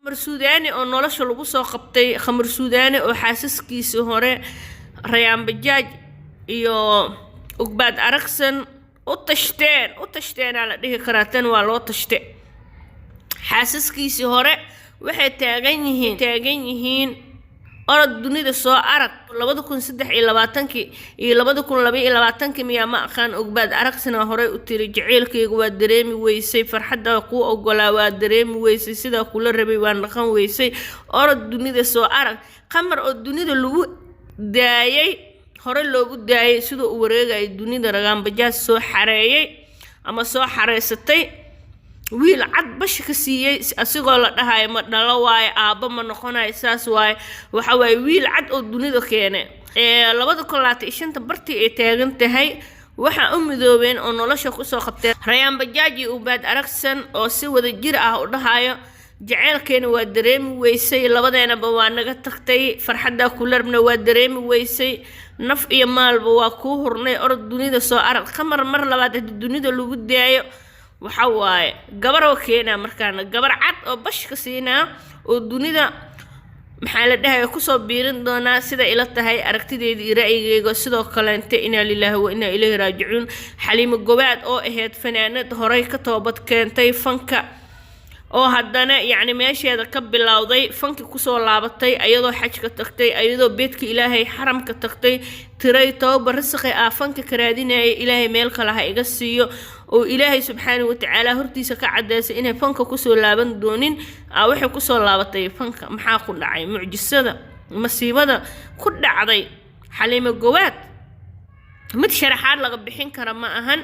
خمر سوداني oo nolosha lagu soo qabtay khamar suudaani oo xaasaskiisa hore Rayaan Bajaaj iyo Ugbaad Aragsan u tashteen ala dhihi karaa tan waa loo tashte xaasaskiisa hore waxay taagan yihiin orod dunida soo arag 2023 iyo 2022 miyaa ma aqaan Ugbaad Aragsan hore u tiri jaceelkayga waa dareemi weysay farxadda ku ogolaa waa dareemi weysay sida kula rabay waa naqan weysay orod dunida soo arag qamar oo dunida lagu daayay hore loogu daayay sida uu wareegay dunida Rayaan Bajaaj soo xareeyay ama soo xareysatay wiil cad bash ka siiyay asigoo la dhahay ma dhalo waay aaba ma noqonay saas waay waxa way wiil cad oo dunida keenay 2025 bartii ay taagan tahay waxa u midoobeen oo nolosha ku soo qabtay Rayaan Bajaaj iyo Ugbaad Aragsan oo si wada jir ah u dhahayo jaceelkeena waa dareemi weysay labadeenaba waa naga tagtay farxadda ku larabna waa dareemi weysay naf iyo maalba waa ku hurnay orod dunida soo arag qamar mar labaad dunida lagu daayo waxa waaye gabar oo keena markaana gabar cad oo bash ka siinaa oo dunida maxaa la dhahay ku soo biirin doona sida ila tahay aragtideedii iyo ra'yigayga sidoo kale inta ina lillahi wa inna ilayhi raaji'uun Xaliimo Gobaad oo ahayd fanaanad horay ka toobad keentay fanka oo haddana yacni meesheeda ka bilowday fanki ku soo laabatay ayadoo xajka tagtay ayadoo beedka ilaahay xaramka tagtay tiray tooba risqi ah fanka ka raadinayay ilaahay meel kale ha iga siiyo oo ilaahay subxaanahu wa tacaala hortiisa ka cadeysay inay fanka ku soo laaban doonin waxay ku soo laabatay fanka maxaa ku dhacay mucjisada masiibada ku dhacday Xaliimo Gobaad mid sharaxaad laga bixin kara ma ahan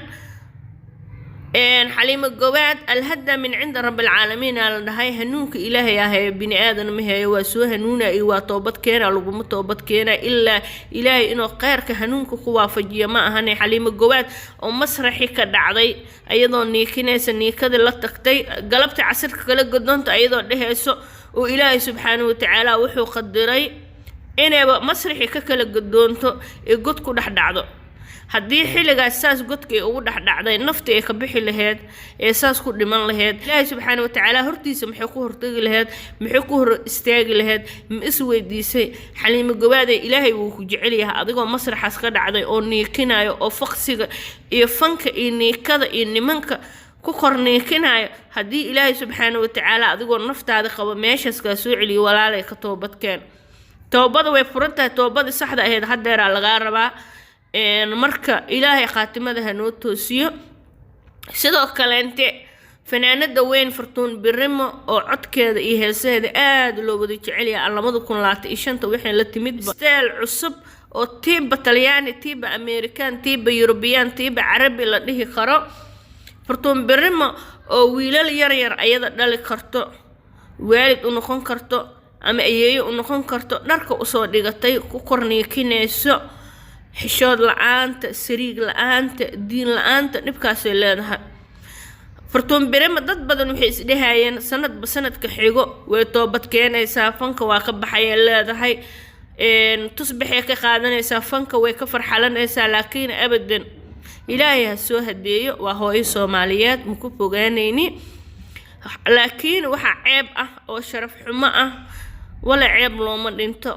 حليمة Gobaad الهدى من عند رب العالمين على دهاي هنونك إلهي يا هي بني آدم مهي وسوى هنونا إيوا توبت كينا لو توبت كينا إلا إلهي إنه غيرك هنونك قوا فجية ما هني حليمة Gobaad أو مسرحي كدعضي أيضا نيكينيس نيكاد لا تقتي قلبت عسرك كلا قدنت أيضا دهيسو وإلهي سبحانه وتعالى وحو قدري إنا مسرحي كلا قدنتو يقود كو دحدعضو haddii xilligaas saas godkay ugu dhaxdhacday naftii ay ka bixi lahayd ee saas ku dhiman lahayd ilaahay subxaanahu wa tacaala hortiisa maxay ku hortagi lahayd maxay ku hor istaagi lahayd ma is weydiisay Xaliimo Gobaad ilaahay wuu ku jecel yahay adigoo masraxaas ka dhacday oo niikinayo oo faqsiga iyo fanka iyo niikada iyo nimanka ku korniikinayo haddii ilaahay subxaanahu wa tacaala adigoo naftaada qabo meeshaas ka soo celiyo walaalay ka toobadkeen toobada way furantahay toobada saxda ahayd haddeer laga rabaa marka ilaahay khaatimada hanoo toosiyo sidoo kale inta fanaanada weyn Fartuun Birimo oo codkeeda iyo heesaheeda aad loo wada jecel yahay 2025 waxay la timid style cusub oo tiiba Talyaani tiiba American tiiba European tiiba Carabi la dhihi karo Fartuun Birimo oo wiilal yar ayada dhali karto waalid u noqon karto ama ayeeyo u noqon karto dharka u soo dhigatay ku korniikinayso xishood la'aanta sariig la'aanta diin la'aanta dhibkaasay leedahay Fartuun Birimo dad badan waxay isdhahayeen sanadba sanadka xigo way toobad keenaysaa fanka waa ka baxay leedahay tusbixay ka qaadanaysaa fanka way ka farxalanaysaa laakiin abadan ilaahay ha soo hadeeyo waa hooyo Soomaaliyeed ma ku fogaanayni laakiin waxa ceeb ah oo sharaf xumo ah wala ceeb looma dhinto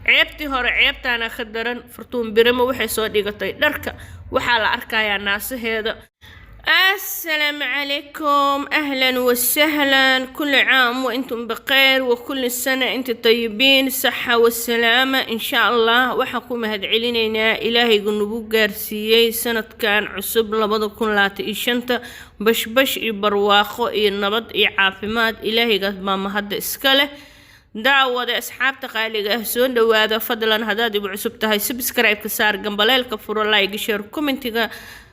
ceebtii hore ceebtaana ka daran Fartuun Birimo waxay soo dhigatay dharka waxa la arkayaa naasaheeda السلام عليكم أهلا وسهلا كل عام وأنتم بخير وكل سنة أنتم طيبين الصحة والسلامة إن شاء الله وحكم هاد علينا إلهي قنبو قارسيي سنة كان عصب لبضكم لا تإشنت بش إبرواخو النبض عافمات إلهي قد ما هاد إسكاله دعوة أصحاب تقاليق سون دواذا فضلا هداد بعصب تهي سبسكرايب كسار قنبليل كفر لايك شير كومنتيغا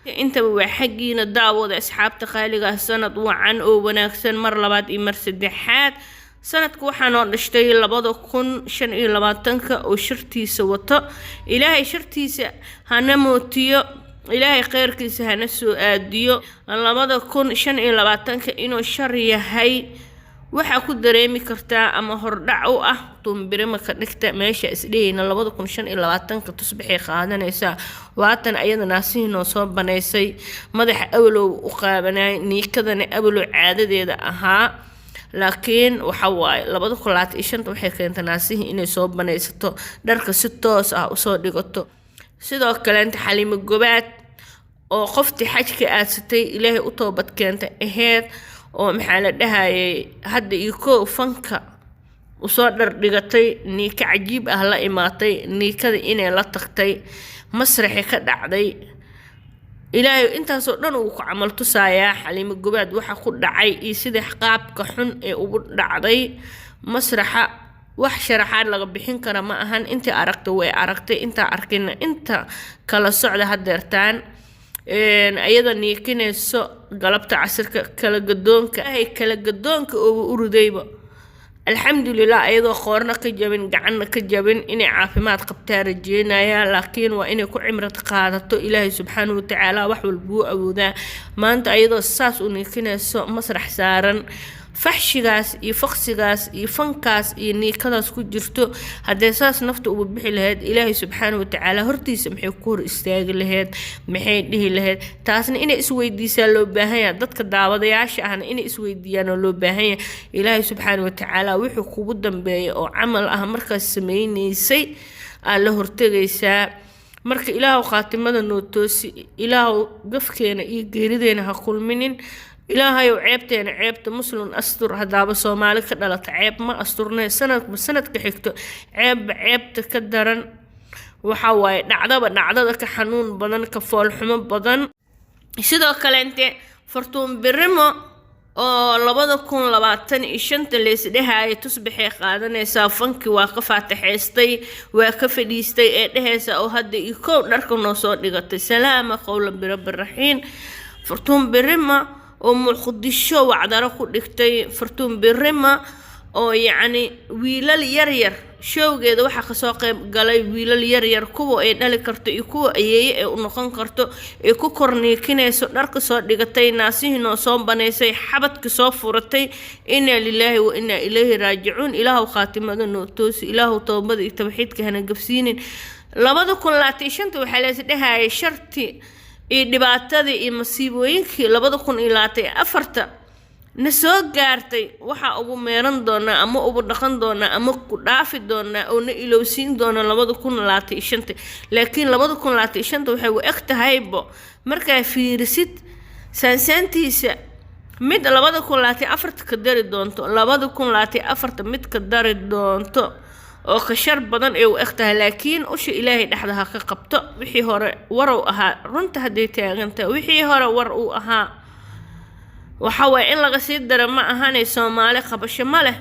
انت وحقينا دعوة أصحاب تقاليق سند وعن أو وناكسن مر لباد إمر سدحات سنة كوحانو نشتي لبادو كون شن إي لبادتنك أو شرتيس وطا إلهي شرتيس هنموتيو إلهي خير كيس هنسو آديو لبادو كون شن إي لبادتنك إنو شر يهي waxa ku dareemi kartaa ama hordhac u ah Birimo ka dhigta meesha isdheeyna 2025 tusbixay qaadanaysa waatan ayada naasiino soo baneysay madaxa awlow u qaabanay niikadana awlow caadadeeda ahaa laakiin waxa waaye 2025 waxay keentay naasihii inay soo banaysato dharka si toos ah usoo dhigato sidoo kale inta Xaliimo Gobaad oo qoftii xajka aadsatay ilaahay u toobad keentay aheed oo maxaa la dhahayay hadda iyo koo fanka usoo dhar dhigatay niika cajiib ah la imaatay niikada inay la tagtay masraxi ka dhacday ilaahay intaasoo dhan uu ku camal tusayaa Xaliimo Gobaad waxa ku dhacay iyo sida qaabka xun ee ugu dhacday masraxa wax sharaxaad laga bixin kara ma ahan inta aragtay way aragtay inta arkina inta kala socda hadeertaan ayada niikinayso galabta casirka kala gadoonka oo urudayba alxamdulillah ayadoo qoorna ka jabin gacanna ka jabin inay caafimaad qabtaa rajeynaya laakiin waa inay ku cimrad qaadato ilaahay subxaanahu wa tacaala wax walba uu awoodaa maanta ayadoo saas u niikinayso masrax saaran faxshigaas iyo faqsigaas iyo fankaas iyo niikadaas ku jirto haddee saas nafta uba bixi lahayd ilaahay subxaanahu wa tacaala hortiisa maxay ku hor istaagi lahayd maxay dhihi lahayd taasna inay isweydiisaa loo baahan yahay dadka daawadayaasha ahna inay isweydiiyaan oo loo baahan yahay ilaahay subxaanahu wa tacaala wuxuu kugu dambeeyay oo camal ah markaas samaynaysay aa la hortegaysaa marka ilaahu khaatimada noo toosi ilaahu gafkeena iyo geerideena ha kulminin ilaahay ceebteena ceebta muslim astur hadaaba Soomaali ka dhalata ceeb ma asturnay sanadka xigto ceebta ka daran waxa waaye dhacdada ka xanuun badan ka fool xumo badan sidoo kale inta Fartuun Birimo oo 2025 leesdhahay tusbaxay qaadanaysa fanki waa ka faataxeystay waa ka fadhiistay ee dhehaysa oo hadda iyo koow dharka noo soo dhigatay salaama qowlan birabbi raxiin Fartuun Birimo oo muqdisho wacdaro ku dhigtay Fartuun Birimo oo yacni wiilal yar showgeeda waxa ka soo qayb galay wiilal yar kuwa ay dhali karto iyo kuwa ayeeye ay u noqon karto ee ku korniikinayso dharka soo dhigatay naasihii noo soo banaysay xabadka soo furatay inna lillahi wa inna ilayhi raajicuun ilaahu khaatimada noo toosi ilaahu toobada iyo tawxiidka hana gabsiinin 2025 waxa la isdhahay sharti iyo dhibaatadii iyo masiibooyinkii 2024 na soo gaartay waxa ugu meeran doona ama ugu dhaqan doona ama ku dhaafi doona oo na ilowsiin doona 2025 laakiin 2025 waxay u egtahaybo markaa fiirisid sansantiisa mid 2024 ka dari doonto 2024 mid ka dari doonto oo ka shar badan ee u egtahay laakiin usha ilaahay dhaxdaha ka qabto wixii hore war uu ahaa runta haday taaganta wixii hore war uu ahaa waxa way in laga sii daro ma ahanay Soomaali qabasho ma leh